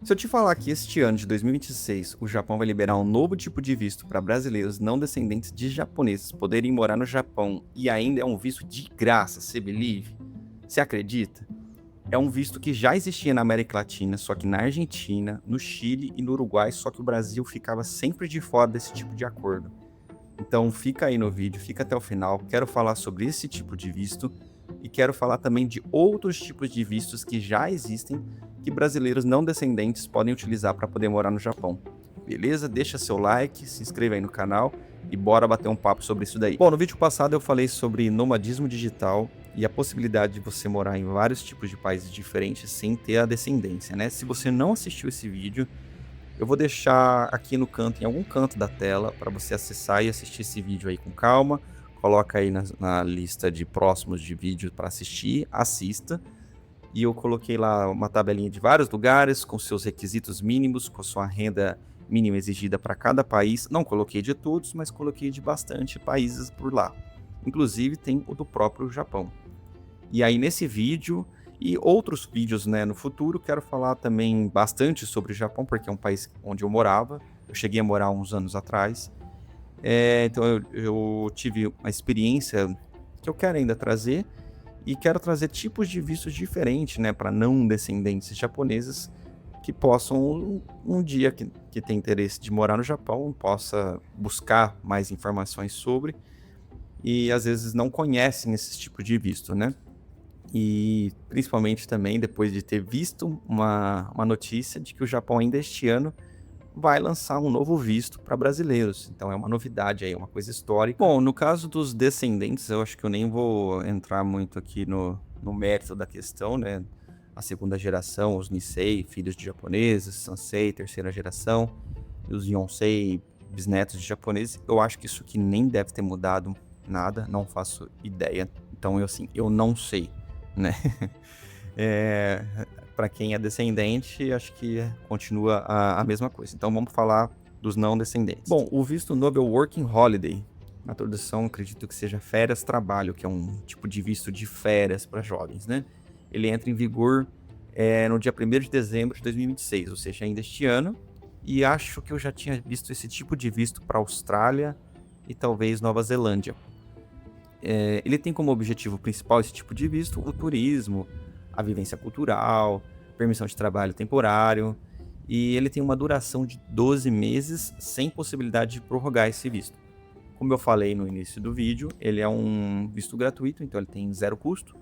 Se eu te falar que este ano de 2026 o Japão vai liberar um novo tipo de visto para brasileiros não descendentes de japoneses poderem morar no Japão e ainda é um visto de graça, você believe? Você acredita? É um visto que já existia na América Latina, só que na Argentina, no Chile e no Uruguai, só que o Brasil ficava sempre de fora desse tipo de acordo. Então fica aí no vídeo, fica até o final. Quero falar sobre esse tipo de visto e quero falar também de outros tipos de vistos que já existem que brasileiros não descendentes podem utilizar para poder morar no Japão. Beleza? Deixa seu like, se inscreva aí no canal e bora bater um papo sobre isso daí. Bom, no vídeo passado eu falei sobre nomadismo digital e a possibilidade de você morar em vários tipos de países diferentes sem ter a descendência, né? Se você não assistiu esse vídeo, eu vou deixar aqui no canto, em algum canto da tela, para você acessar e assistir esse vídeo aí com calma. Coloca aí na lista de próximos de vídeos para assistir, assista. E eu coloquei lá uma tabelinha de vários lugares, com seus requisitos mínimos, com sua renda mínima exigida para cada país. Não coloquei de todos, mas coloquei de bastante países por lá. Inclusive tem o do próprio Japão. E aí nesse vídeo e outros vídeos, né, no futuro, quero falar também bastante sobre o Japão, porque é um país onde eu morava. Eu cheguei a morar uns anos atrás. Então eu tive uma experiência que eu quero ainda trazer e quero trazer tipos de vistos diferentes, né, para não descendentes japoneses que possam um dia que tem interesse de morar no Japão, possa buscar mais informações sobre e às vezes não conhecem esse tipo de visto, né? E principalmente também depois de ter visto uma notícia de que o Japão ainda este ano vai lançar um novo visto para brasileiros. Então é uma novidade aí, uma coisa histórica. Bom, no caso dos descendentes, eu acho que eu nem vou entrar muito aqui no mérito da questão, né? A segunda geração, os Nisei, filhos de japoneses, Sansei, terceira geração, e os Yonsei, bisnetos de japoneses. Eu acho que isso aqui nem deve ter mudado nada, não faço ideia. Então eu não sei, né? É, para quem é descendente, acho que continua a mesma coisa. Então vamos falar dos não descendentes. Bom, o visto novo é o Working Holiday. Na tradução, acredito que seja férias-trabalho, que é um tipo de visto de férias para jovens, né? Ele entra em vigor no dia 1º de dezembro de 2026, ou seja, ainda este ano. E acho que eu já tinha visto esse tipo de visto para Austrália e talvez Nova Zelândia. Ele tem como objetivo principal esse tipo de visto o turismo, a vivência cultural, permissão de trabalho temporário, e ele tem uma duração de 12 meses sem possibilidade de prorrogar esse visto. Como eu falei no início do vídeo, ele é um visto gratuito, então ele tem zero custo.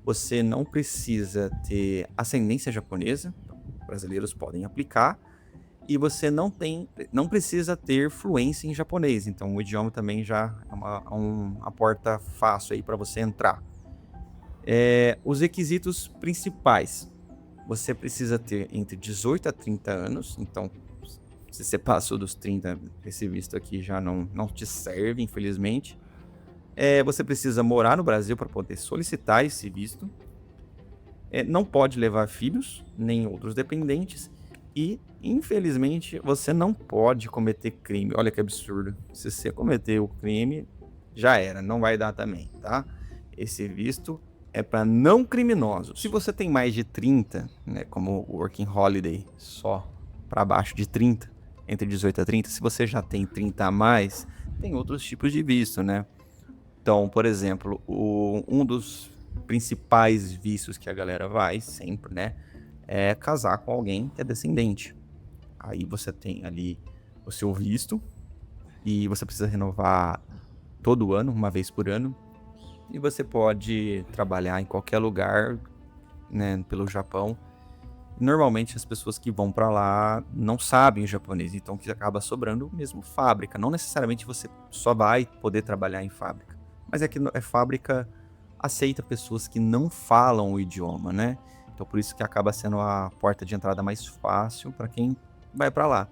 Você não precisa ter ascendência japonesa, então brasileiros podem aplicar, e você não precisa ter fluência em japonês, então o idioma também já é uma porta fácil aí para você entrar. Os requisitos principais: você precisa ter entre 18 a 30 anos, então se você passou dos 30, esse visto aqui já não te serve, infelizmente. Você precisa morar no Brasil para poder solicitar esse visto. Não pode levar filhos, nem outros dependentes. E, infelizmente, você não pode cometer crime. Olha que absurdo. Se você cometer o crime, já era, não vai dar também, tá? Esse visto é para não criminosos. Se você tem mais de 30, né, como o Working Holiday, só para baixo de 30, entre 18 a 30, se você já tem 30 a mais, tem outros tipos de visto, né? Então, por exemplo, um dos principais vistos que a galera vai sempre, né, é casar com alguém que é descendente. Aí você tem ali o seu visto e você precisa renovar todo ano, uma vez por ano. E você pode trabalhar em qualquer lugar, né, pelo Japão. Normalmente as pessoas que vão para lá não sabem o japonês, então que acaba sobrando mesmo fábrica. Não necessariamente você só vai poder trabalhar em fábrica, mas é que fábrica aceita pessoas que não falam o idioma, né? Então por isso que acaba sendo a porta de entrada mais fácil para quem vai para lá.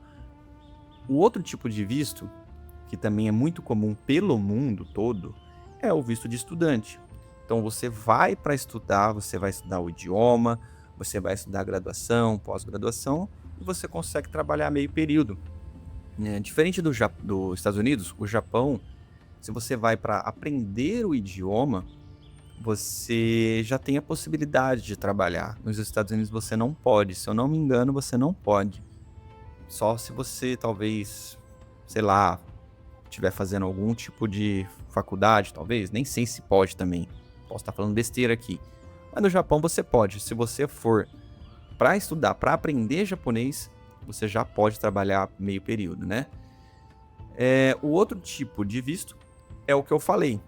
O outro tipo de visto, que também é muito comum pelo mundo todo, é o visto de estudante. Então você vai para estudar, você vai estudar o idioma, você vai estudar graduação, pós-graduação, e você consegue trabalhar meio período. Diferente dos Estados Unidos, o Japão, se você vai para aprender o idioma, você já tem a possibilidade de trabalhar. Nos Estados Unidos você não pode, se eu não me engano, você não pode. Só se você talvez, sei lá, estiver fazendo algum tipo de faculdade, talvez, nem sei se pode também. Posso estar falando besteira aqui. Mas no Japão você pode. Se você for para estudar, para aprender japonês, você já pode trabalhar meio período, né? O outro tipo de visto é o que eu falei,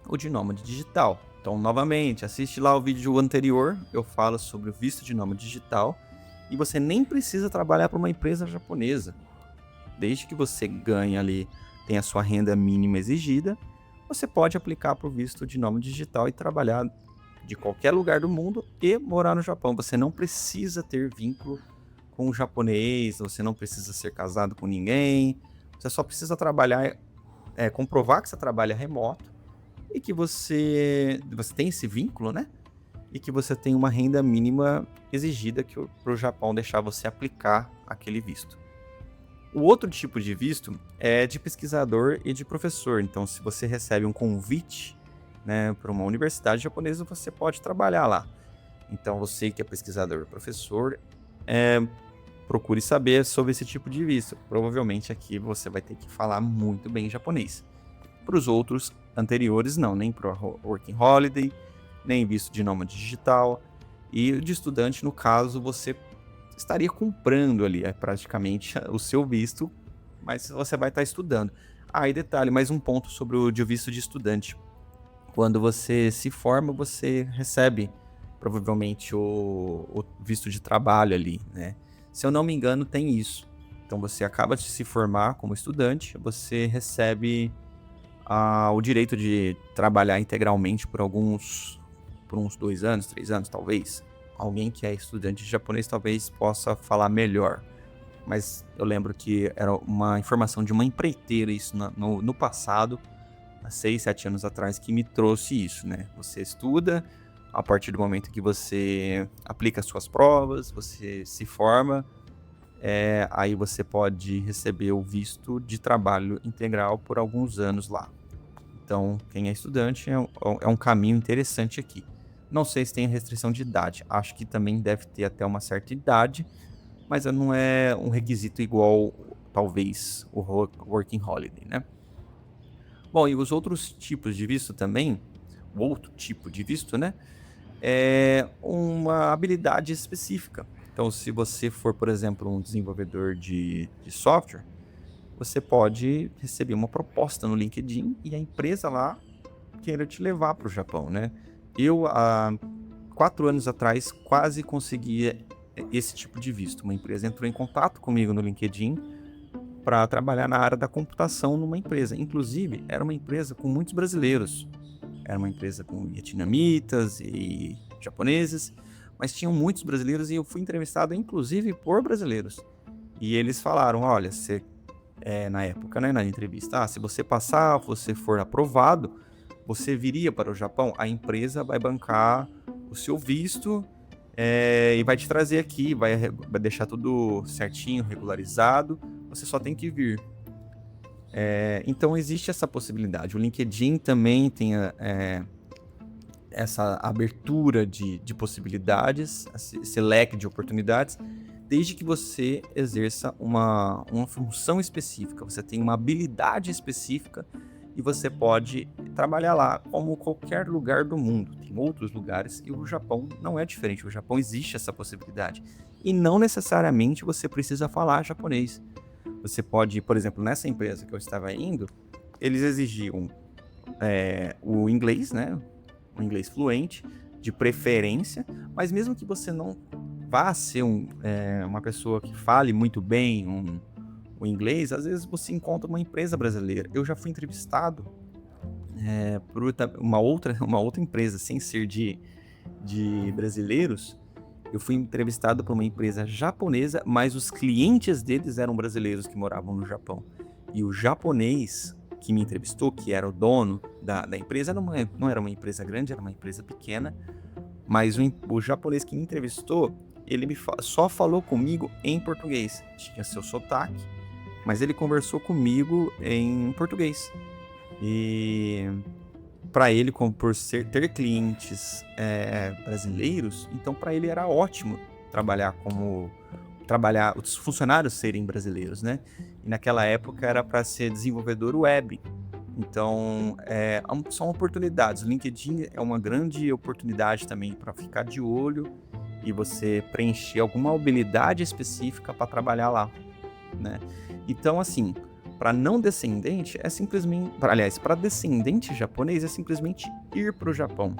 o de nômade digital. Então, novamente, assiste lá o vídeo anterior, eu falo sobre o visto de nômade digital, e você nem precisa trabalhar para uma empresa japonesa. Desde que você ganhe ali, tenha a sua renda mínima exigida, você pode aplicar para o visto de nômade digital e trabalhar de qualquer lugar do mundo e morar no Japão. Você não precisa ter vínculo com o japonês, você não precisa ser casado com ninguém, você só precisa trabalhar, comprovar que você trabalha remoto e que você tem esse vínculo, né? E que você tem uma renda mínima exigida para o Japão deixar você aplicar aquele visto. O outro tipo de visto é de pesquisador e de professor. Então, se você recebe um convite, né, para uma universidade japonesa, você pode trabalhar lá. Então, você que é pesquisador e professor, procure saber sobre esse tipo de visto. Provavelmente aqui você vai ter que falar muito bem japonês. Para os outros anteriores, não, nem para Working Holiday, nem visto de nômade digital. E de estudante, no caso, você estaria comprando ali praticamente o seu visto, mas você vai estar estudando. E detalhe, mais um ponto sobre o visto de estudante. Quando você se forma, você recebe provavelmente o visto de trabalho ali, né? Se eu não me engano, tem isso. Então você acaba de se formar como estudante, você recebe o direito de trabalhar integralmente por uns 2 anos, 3 anos, talvez. Alguém que é estudante de japonês talvez possa falar melhor. Mas eu lembro que era uma informação de uma empreiteira isso no passado, há 6, 7 anos atrás, que me trouxe isso, né? Você estuda, a partir do momento que você aplica as suas provas, você se forma, aí você pode receber o visto de trabalho integral por alguns anos lá. Então, quem é estudante é um caminho interessante aqui. Não sei se tem restrição de idade. Acho que também deve ter até uma certa idade, mas não é um requisito igual, talvez, o Working Holiday, né? Bom, e os outros tipos de visto também, o outro tipo de visto, né? É uma habilidade específica. Então, se você for, por exemplo, um desenvolvedor de software, você pode receber uma proposta no LinkedIn e a empresa lá queira te levar para o Japão, né? Eu, há 4 anos atrás, quase consegui esse tipo de visto. Uma empresa entrou em contato comigo no LinkedIn para trabalhar na área da computação numa empresa. Inclusive, era uma empresa com muitos brasileiros. Era uma empresa com vietnamitas e japoneses, mas tinham muitos brasileiros e eu fui entrevistado, inclusive, por brasileiros. E eles falaram, olha, na época, né, na entrevista, se você passar, você for aprovado, você viria para o Japão, a empresa vai bancar o seu visto e vai te trazer aqui, vai deixar tudo certinho, regularizado, você só tem que vir. Então existe essa possibilidade. O LinkedIn também tem essa abertura de possibilidades, esse leque de oportunidades, desde que você exerça uma função específica, você tem uma habilidade específica e você pode trabalhar lá como qualquer lugar do mundo. Tem outros lugares e o Japão não é diferente. O Japão existe essa possibilidade. E não necessariamente você precisa falar japonês. Você pode, por exemplo, nessa empresa que eu estava indo, eles exigiam o inglês, né? O inglês fluente, de preferência, mas mesmo que você não vá ser uma pessoa que fale muito bem o inglês, às vezes você encontra uma empresa brasileira. Eu já fui entrevistado por uma outra empresa, sem ser de brasileiros. Eu fui entrevistado por uma empresa japonesa, mas os clientes deles eram brasileiros que moravam no Japão. E o japonês que me entrevistou, que era o dono da empresa, não era uma empresa grande, era uma empresa pequena, mas o japonês que me entrevistou, ele só falou comigo em português. Tinha seu sotaque, mas ele conversou comigo em português. E para ele, como ter clientes brasileiros, então para ele era ótimo trabalhar, os funcionários serem brasileiros, né? E naquela época era para ser desenvolvedor web. Então, são oportunidades. O LinkedIn é uma grande oportunidade também para ficar de olho e você preencher alguma habilidade específica para trabalhar lá, né? Então, assim, para não descendente é simplesmente, aliás, para descendente japonês é simplesmente ir para o Japão.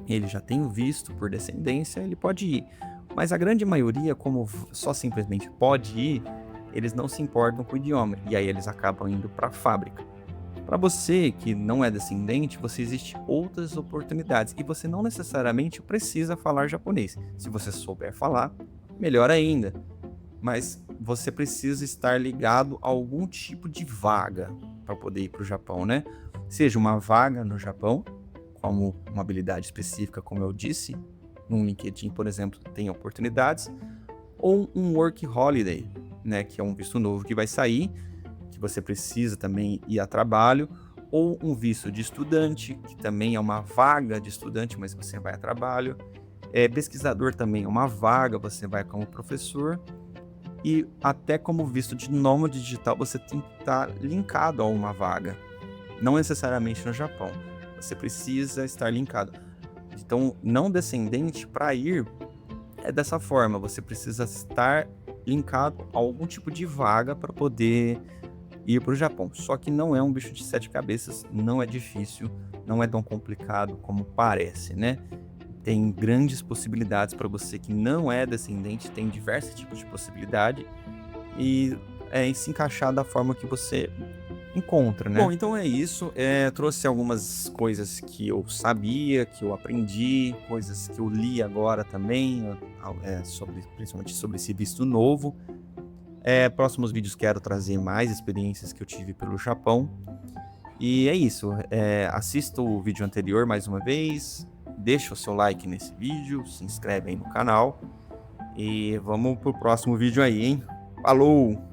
Ele já tem o visto por descendência, ele pode ir. Mas a grande maioria, como só simplesmente pode ir, eles não se importam com o idioma e aí eles acabam indo para a fábrica. Para você que não é descendente, existem outras oportunidades e você não necessariamente precisa falar japonês. Se você souber falar, melhor ainda. Mas você precisa estar ligado a algum tipo de vaga para poder ir para o Japão, né? Seja uma vaga no Japão, como uma habilidade específica, como eu disse, no LinkedIn, por exemplo, tem oportunidades, ou um work holiday, né, que é um visto novo que vai sair, que você precisa também ir a trabalho, ou um visto de estudante, que também é uma vaga de estudante, mas você vai a trabalho. Pesquisador também é uma vaga, você vai como professor. E até como visto de nômade digital, você tem que estar linkado a uma vaga. Não necessariamente no Japão. Você precisa estar linkado. Então, não descendente, para ir, é dessa forma. Você precisa estar linkado a algum tipo de vaga para poder ir para o Japão. Só que não é um bicho de 7 cabeças, não é difícil, não é tão complicado como parece, né? Tem grandes possibilidades para você que não é descendente, tem diversos tipos de possibilidade e se encaixar da forma que você encontra, né? Bom, então é isso. Trouxe algumas coisas que eu sabia, que eu aprendi, coisas que eu li agora também, principalmente sobre esse visto novo. Próximos vídeos quero trazer mais experiências que eu tive pelo Japão. E é isso. Assista o vídeo anterior mais uma vez. Deixa o seu like nesse vídeo, se inscreve aí no canal e vamos pro próximo vídeo aí, hein? Falou!